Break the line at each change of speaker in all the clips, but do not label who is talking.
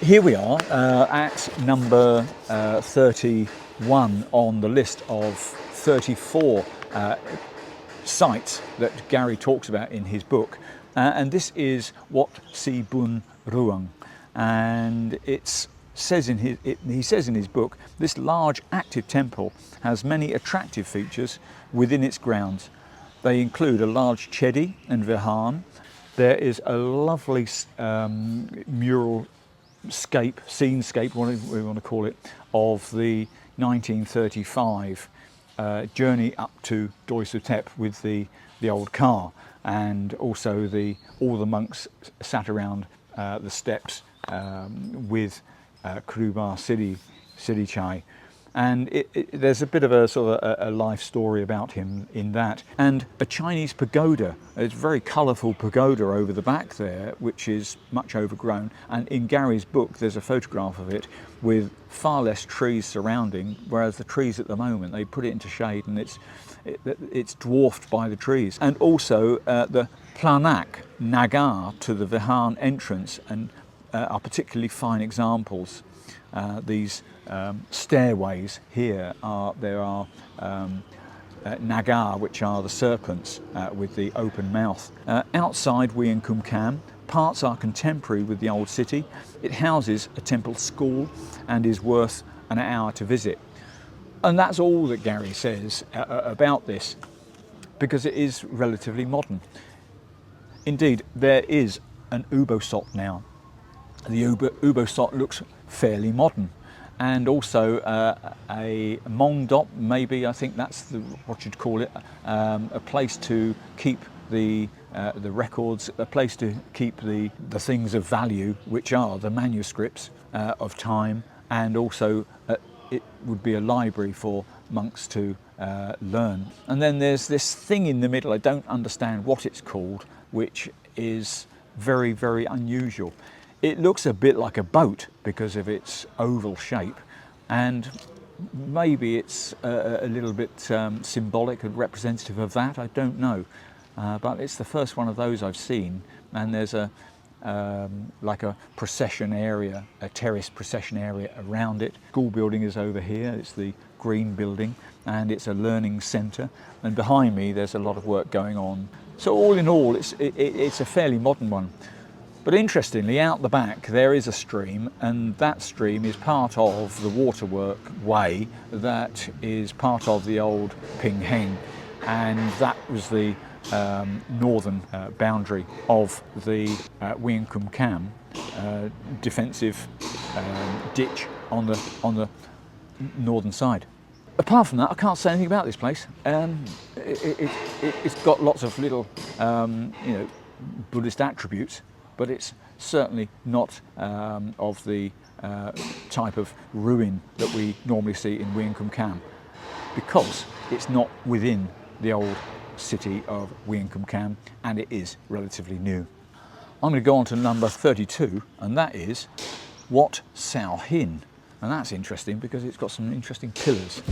Here we are at number 31 on the list of 34 sites that Garry talks about in his book, and this is Wat Si Bun Ruang, and he says in his book, this large active temple has many attractive features within its grounds. They include a large chedi and vihan. There is a lovely mural scenescape, whatever we want to call it, of the 1935 journey up to Doi Suthep with the old car, and also all the monks sat around the steps with Kruba Siddhi Chai. And there's a bit of a sort of a life story about him in that. And a Chinese pagoda, a very colourful pagoda over the back there, which is much overgrown. And in Garry's book, there's a photograph of it with far less trees surrounding, whereas the trees at the moment, they put it into shade and it's dwarfed by the trees. And also the Planak Nagar to the Vihan entrance and are particularly fine examples. These stairways here there are nagar, which are the serpents with the open mouth. Outside Wiang Kum Kam, parts are contemporary with the old city. It houses a temple school and is worth an hour to visit. And that's all that Garry says about this, because it is relatively modern. Indeed, there is an ubosot now. The ubosot looks fairly modern, and also a mongdop, maybe, I think that's what you'd call it, a place to keep the records, a place to keep the things of value, which are the manuscripts of time, and also it would be a library for monks to learn. And then there's this thing in the middle, I don't understand what it's called, which is very, very unusual. It looks a bit like a boat because of its oval shape, and maybe it's a little bit symbolic and representative of that, I don't know. But it's the first one of those I've seen, and there's like a procession area, a terrace procession area around it. School building is over here, it's the green building, and it's a learning centre, and behind me there's a lot of work going on. So all in all, it's a fairly modern one. But interestingly, out the back there is a stream, and that stream is part of the waterwork way that is part of the old Ping Heng, and that was the northern boundary of the Wiang Kum Kam defensive ditch on the northern side. Apart from that, I can't say anything about this place. It's got lots of little Buddhist attributes, but it's certainly not of the type of ruin that we normally see in Wiang Kum Kam, because it's not within the old city of Wiang Kum Kam, and it is relatively new. I'm going to go on to number 32, and that is Wat Sao Hin, and that's interesting because it's got some interesting pillars.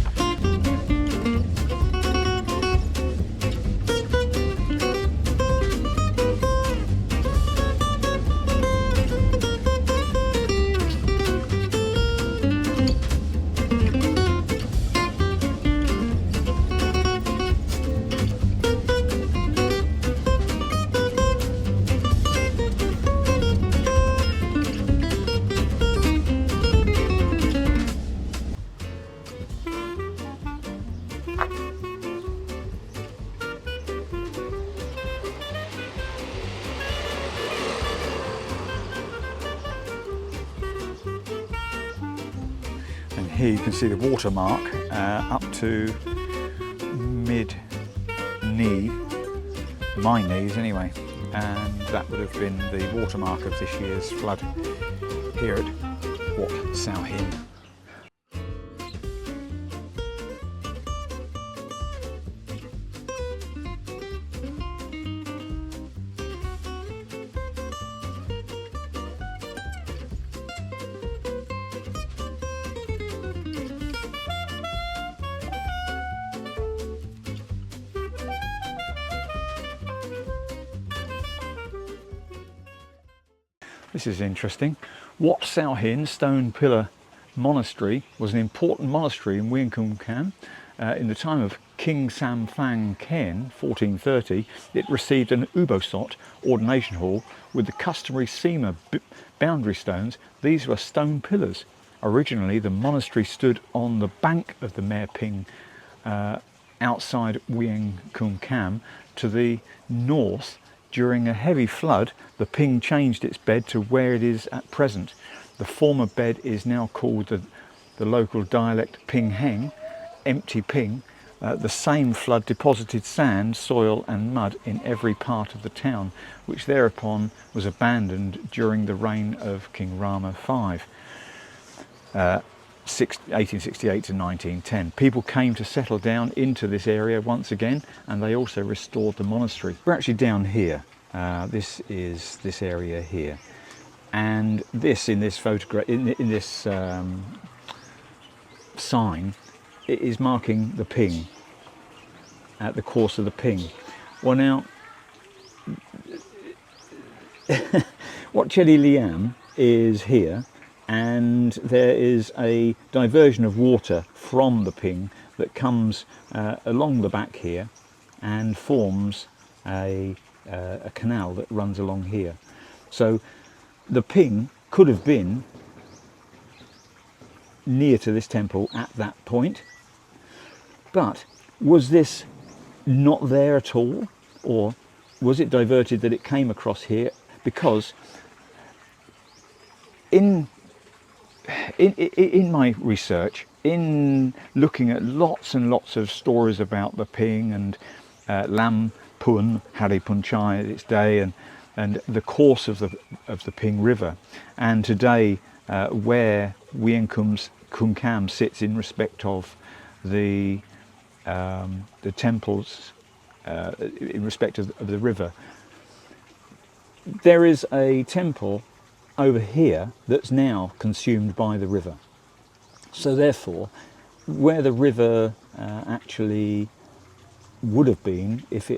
Here you can see the watermark up to mid-knee, my knees anyway, and that would have been the watermark of this year's flood here at Wat Sao Hin. This is interesting. Wat Sao Hin Stone Pillar Monastery was an important monastery in Wiang Kum Kam. In the time of King Sam Phang Ken, 1430, it received an ubosot ordination hall with the customary Sema boundary stones. These were stone pillars. Originally, the monastery stood on the bank of the Mae Ping outside Wiang Kum Kam to the north. During a heavy flood, the Ping changed its bed to where it is at present. The former bed is now called the local dialect Ping Heng, empty Ping. The same flood deposited sand, soil and mud in every part of the town, which thereupon was abandoned during the reign of King Rama V, 1868 to 1910. People came to settle down into this area once again, and they also restored the monastery. We're actually down here. This is this area here, and this in this photograph, in this sign, it is marking the Ping, at the course of the Ping. Well, now, Wat Chedi Liam is here, and there is a diversion of water from the Ping that comes along the back here and forms a canal that runs along here. So the Ping could have been near to this temple at that point, but was this not there at all, or was it diverted that it came across here? Because in my research, in looking at lots and lots of stories about the Ping and Lam Pun, Hari Pun Chai its day, and the course of the Ping River, and today where Wiang Kum Kam sits in respect of the temples, in respect of the river, there is a temple over here that's now consumed by the river. So therefore, where the river actually would have been, if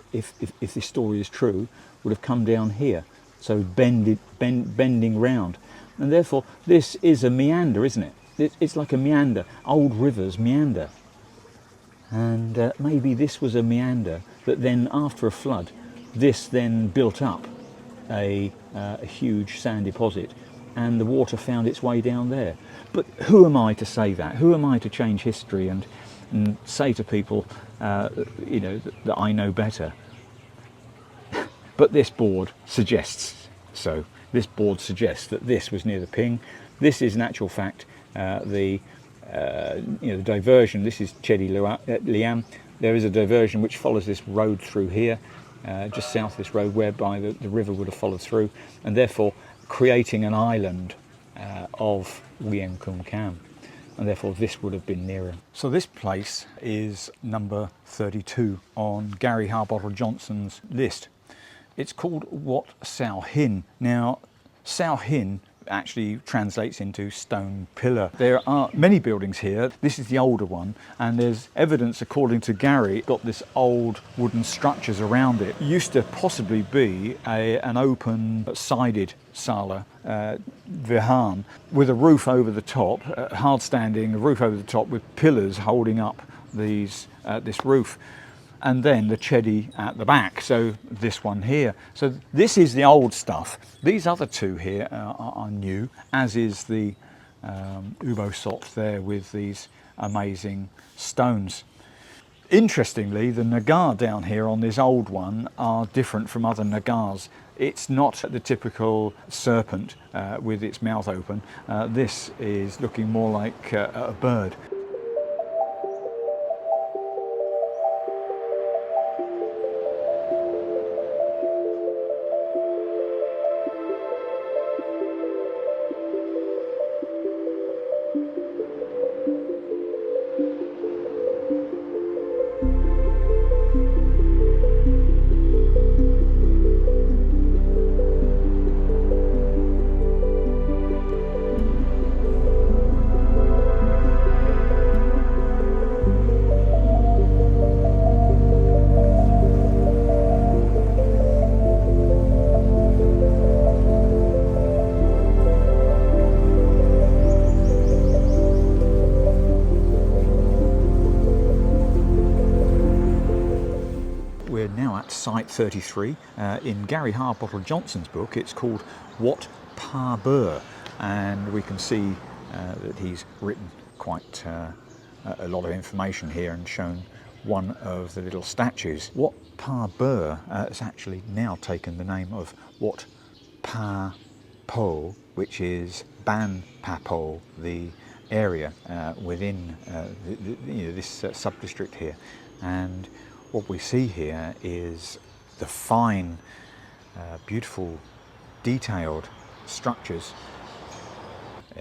this story is true, would have come down here, so bending round, and therefore this is a meander, isn't it? It's like a meander. Old rivers meander, and maybe this was a meander that then, after a flood, this then built up a huge sand deposit, and the water found its way down there. But who am I to say that? Who am I to change history and say to people, you know, that I know better? But this board suggests so. This board suggests that this was near the Ping. This is, in actual fact, the diversion. This is Chedi Liam. There is a diversion which follows this road through here, just south of this road, whereby the river would have followed through, and therefore creating an island of Wiang Kum Kam, and therefore this would have been nearer. So this place is number 32 on Garry Harbottle-Johnson's list. It's called Wat Sao Hin. Now, Sao Hin actually translates into stone pillar. There are many buildings here. This is the older one, and there's evidence, according to Garry, got this old wooden structures around it. It used to possibly be an open sided sala, vihan, with a roof over the top, hard standing, a roof over the top with pillars holding up this roof, and then the chedi at the back, so this one here. So this is the old stuff. These other two here are new, as is the ubosot there with these amazing stones. Interestingly, the nagar down here on this old one are different from other nagars. It's not the typical serpent with its mouth open. This is looking more like a bird. Site 33. In Garry Harbottle-Johnson's book, it's called Wat Pa Bur, and we can see that he's written quite a lot of information here and shown one of the little statues. Wat Pa Bur has actually now taken the name of Wat Pa Po, which is Ban Pa Po, the area within this sub-district here. And what we see here is the fine, beautiful, detailed structures.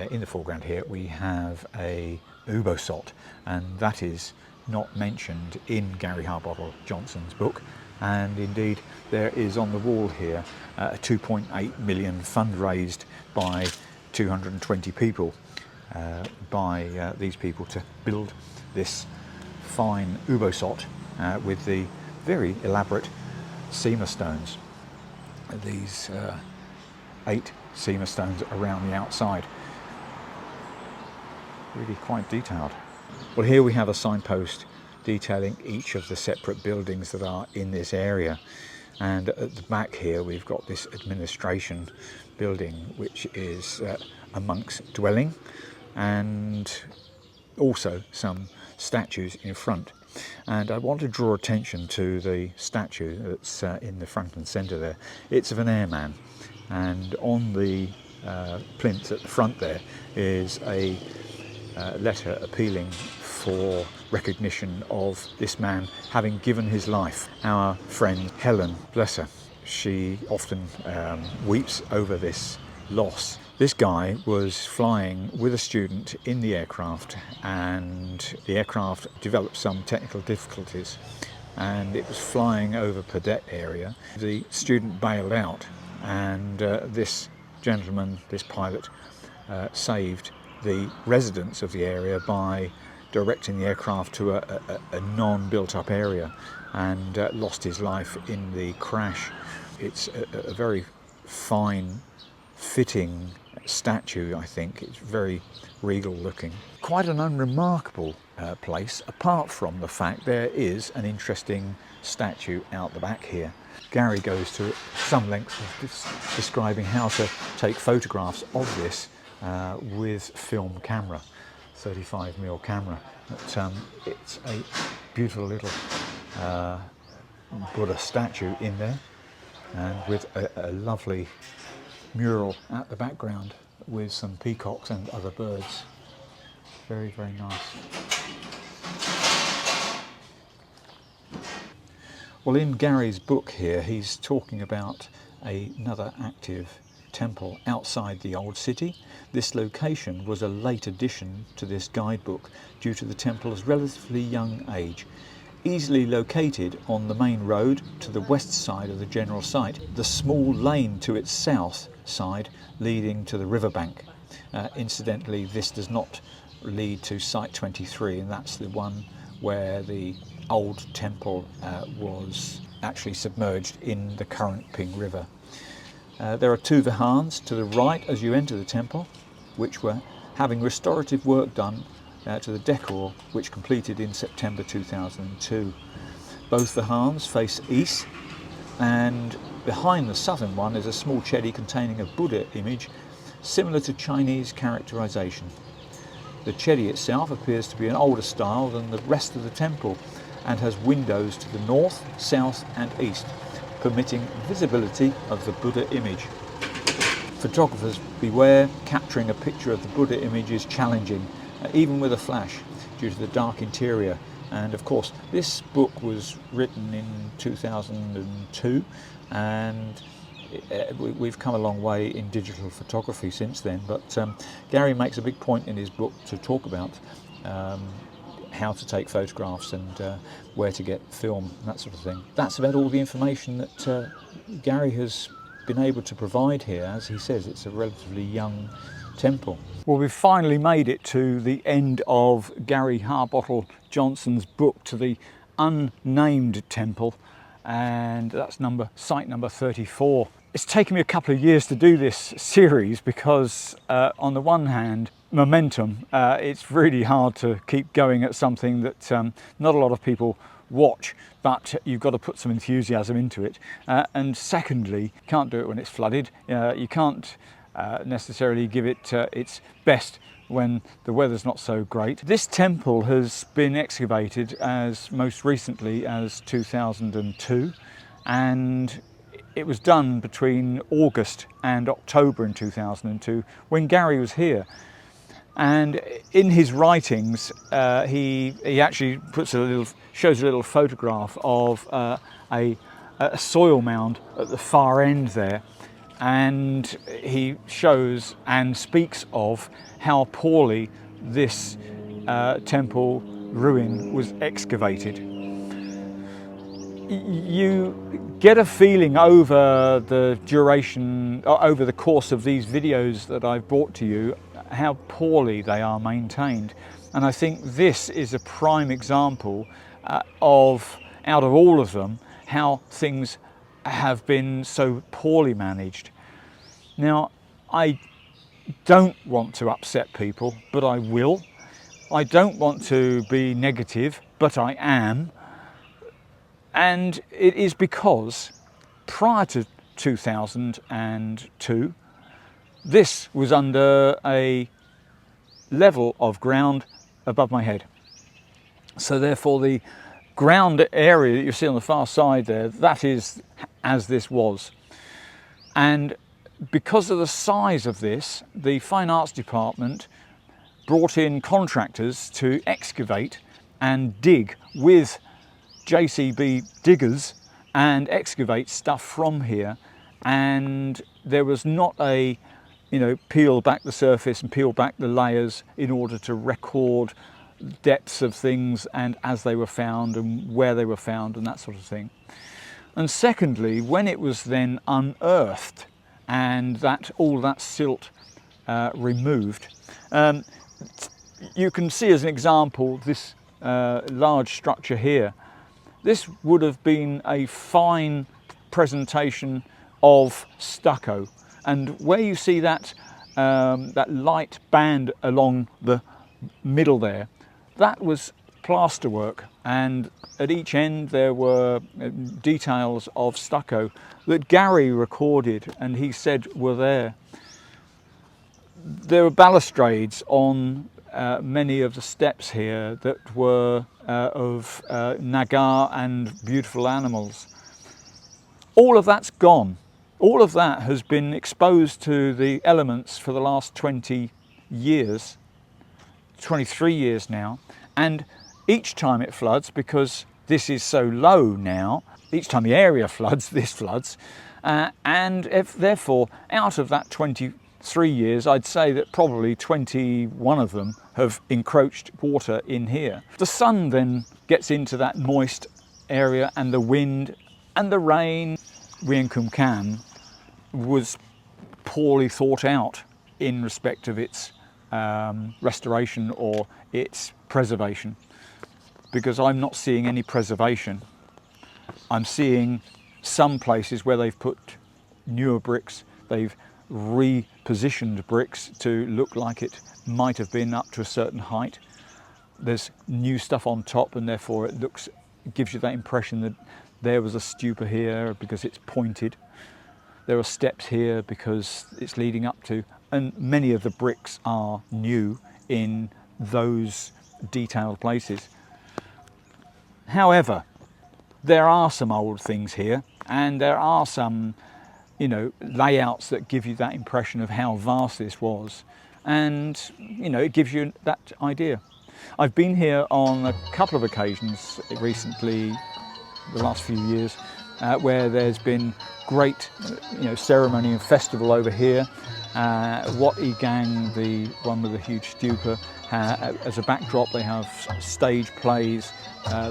In the foreground here we have a ubosot, and that is not mentioned in Garry Harbottle-Johnson's book. And indeed there is on the wall here a 2.8 million fund raised by 220 people, by these people to build this fine ubosot with the very elaborate seamer stones. These 8 seamer stones around the outside. Really quite detailed. Well, here we have a signpost detailing each of the separate buildings that are in this area, and at the back here we've got this administration building, which is a monk's dwelling, and also some statues in front. And I want to draw attention to the statue that's in the front and centre there. It's of an airman, and on the plinth at the front there is a letter appealing for recognition of this man having given his life. Our friend Helen, bless her, she often weeps over this loss. This guy was flying with a student in the aircraft, and the aircraft developed some technical difficulties, and it was flying over Padet area. The student bailed out, and this gentleman, this pilot, saved the residents of the area by directing the aircraft to a non-built-up area, and lost his life in the crash. It's a very fine, fitting statue, I think. It's very regal looking. Quite an unremarkable place, apart from the fact there is an interesting statue out the back here. Garry goes to some lengths of describing how to take photographs of this with film camera, 35mm camera. But, it's a beautiful little Buddha statue in there, and with a lovely mural at the background with some peacocks and other birds. Very, very nice. Well, in Garry's book here, he's talking about another active temple outside the old city. This location was a late addition to this guidebook due to the temple's relatively young age. Easily located on the main road to the west side of the general site, the small lane to its south side leading to the riverbank. Incidentally, this does not lead to Site 23, and that's the one where the old temple was actually submerged in the current Ping River. There are 2 vihans to the right as you enter the temple, which were having restorative work done to the decor, which completed in September 2002. Both vihans face east, and behind the southern one is a small chedi containing a Buddha image similar to Chinese characterization. The chedi itself appears to be an older style than the rest of the temple and has windows to the north, south and east, permitting visibility of the Buddha image. Photographers beware, capturing a picture of the Buddha image is challenging, even with a flash, due to the dark interior. And of course, this book was written in 2002, and we've come a long way in digital photography since then. But Garry makes a big point in his book to talk about how to take photographs and where to get film, that sort of thing. That's about all the information that Garry has been able to provide here. As he says, it's a relatively young temple. Well, we've finally made it to the end of Garry Harbottle-Johnson's book, to the unnamed temple, and that's site number 34. It's taken me a couple of years to do this series because on the one hand, momentum, it's really hard to keep going at something that not a lot of people watch, but you've got to put some enthusiasm into it. And secondly, can't do it when it's flooded. You can't necessarily give it its best when the weather's not so great. This temple has been excavated as most recently as 2002, and it was done between August and October in 2002 when Garry was here. And in his writings, he actually shows a little photograph of a soil mound at the far end there, and he shows and speaks of how poorly this temple ruin was excavated. You get a feeling over the duration, over the course of these videos that I've brought to you, how poorly they are maintained. And I think this is a prime example of, out of all of them, how things have been so poorly managed. Now, I don't want to upset people, but I will. I don't want to be negative, but I am. And it is because prior to 2002, this was under a level of ground above my head. So therefore the ground area that you see on the far side there, that is as this was. And because of the size of this, the Fine Arts Department brought in contractors to excavate and dig with JCB diggers and excavate stuff from here. And there was not a, peel back the surface and peel back the layers in order to record depths of things and as they were found and where they were found and that sort of thing. And secondly, when it was then unearthed and all that silt removed, you can see as an example this large structure here. This would have been a fine presentation of stucco, and where you see that that light band along the middle there, that was plasterwork, and at each end there were details of stucco that Garry recorded and he said were there. There were balustrades on many of the steps here that were of nagar and beautiful animals. All of that's gone. All of that has been exposed to the elements for the last 20 years, 23 years now, and each time it floods, because this is so low now, each time the area floods, this floods, and therefore out of that 23 years, I'd say that probably 21 of them have encroached water in here. The sun then gets into that moist area, and the wind and the rain. Wiang Kum Kam was poorly thought out in respect of its restoration or its preservation, because I'm not seeing any preservation. I'm seeing some places where they've put newer bricks, they've repositioned bricks to look like it might have been up to a certain height. There's new stuff on top, and therefore it gives you that impression that there was a stupa here because it's pointed. There are steps here because it's leading up to, and many of the bricks are new in those detailed places. However, there are some old things here, and there are some layouts that give you that impression of how vast this was, and it gives you that idea. I've been here on a couple of occasions recently, the last few years, where there's been great ceremony and festival over here. Wat Gang, the one with the huge stupa, as a backdrop they have stage plays,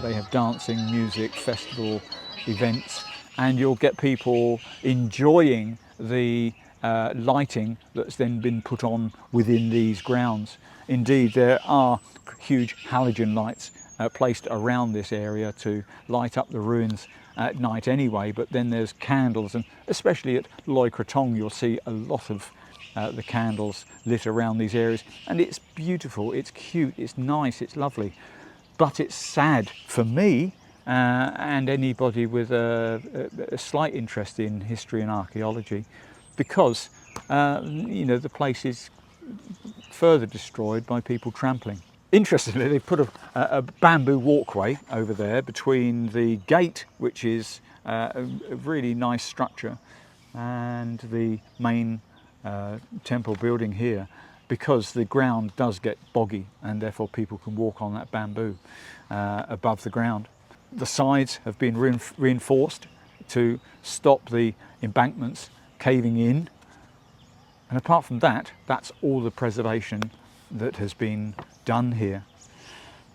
they have dancing, music, festival events, and you'll get people enjoying the lighting that's then been put on within these grounds. Indeed, there are huge halogen lights placed around this area to light up the ruins at night anyway, but then there's candles, and especially at Loy Krathong you'll see a lot of the candles lit around these areas, and it's beautiful, it's cute, it's nice, it's lovely. But it's sad for me and anybody with a slight interest in history and archaeology, because the place is further destroyed by people trampling. Interestingly, they've put a bamboo walkway over there between the gate, which is a really nice structure, and the main temple building here, because the ground does get boggy and therefore people can walk on that bamboo above the ground. The sides have been reinforced to stop the embankments caving in, and apart from that, that's all the preservation that has been done here.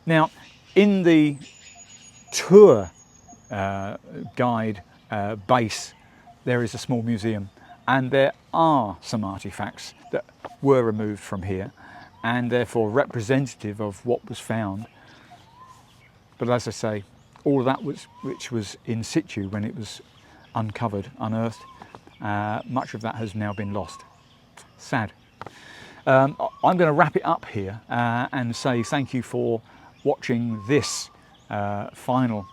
Now, in the tour guide base, there is a small museum, and there are some artifacts that were removed from here and therefore representative of what was found. But as I say, all of that which was in situ when it was uncovered, unearthed, much of that has now been lost. Sad. I'm going to wrap it up here and say thank you for watching this final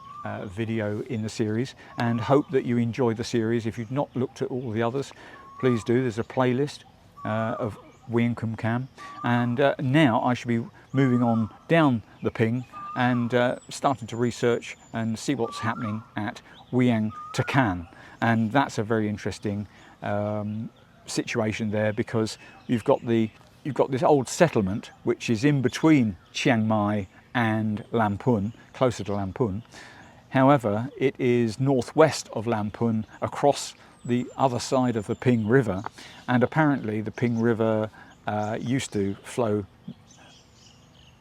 video in the series, and hope that you enjoyed the series. If you've not looked at all the others, please do. There's a playlist of Wiang Kum Kam, and now I should be moving on down the Ping and starting to research and see what's happening at Wiang Chang, and that's a very interesting situation there, because you've got this old settlement which is in between Chiang Mai and Lamphun, closer to Lamphun. However, it is northwest of Lamphun, across the other side of the Ping River, and apparently the Ping River used to flow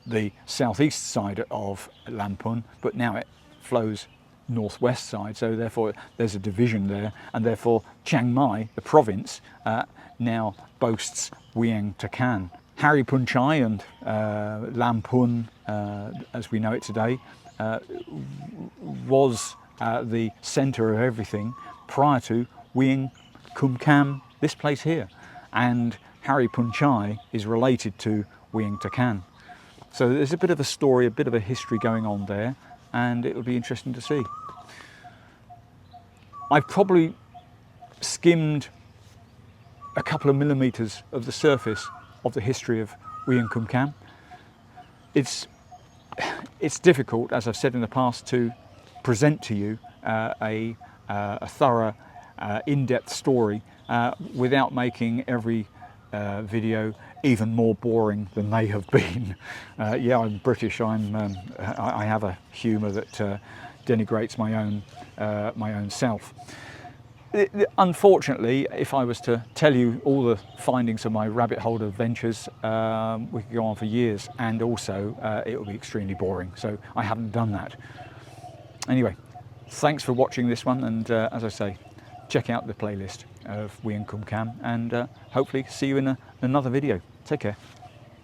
the southeast side of Lamphun, but now it flows northwest side, so therefore there's a division there, and therefore Chiang Mai, the province, now boasts Wiang Chang. Harry Punchai and Lamphun, as we know it today, was the centre of everything prior to Wiang Kum Kam, this place here, and Harry Punchai is related to Wiang Chang. So there's a bit of a story, a bit of a history going on there, and it will be interesting to see. I've probably skimmed a couple of millimetres of the surface of the history of Wiang Kum Kam. It's difficult, as I've said in the past, to present to you a thorough, in-depth story without making every video even more boring than they have been. Yeah, I'm British. I have a humour that denigrates my own self. Unfortunately, if I was to tell you all the findings of my rabbit hole adventures, we could go on for years, and also it would be extremely boring. So I haven't done that. Anyway, thanks for watching this one, and as I say, check out the playlist of Wiang Kum Kam, and hopefully see you in another video. Take care.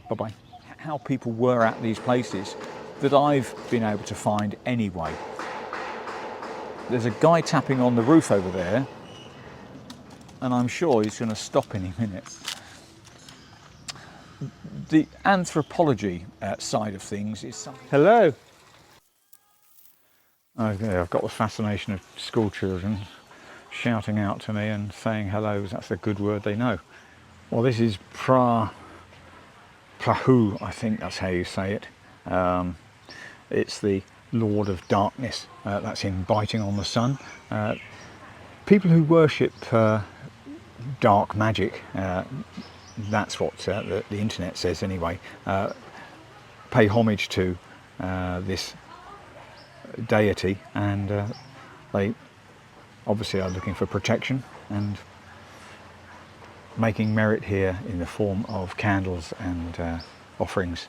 Bye-bye. How people were at these places that I've been able to find anyway. There's a guy tapping on the roof over there, and I'm sure he's going to stop any minute. The anthropology side of things is something... Hello! Okay, I've got the fascination of school children shouting out to me and saying hello. That's a good word they know. Well, this is Plahu, I think that's how you say it. It's the Lord of Darkness. That's him biting on the sun. People who worship dark magic, that's what the internet says anyway, pay homage to this deity, and they obviously are looking for protection and making merit here in the form of candles and offerings.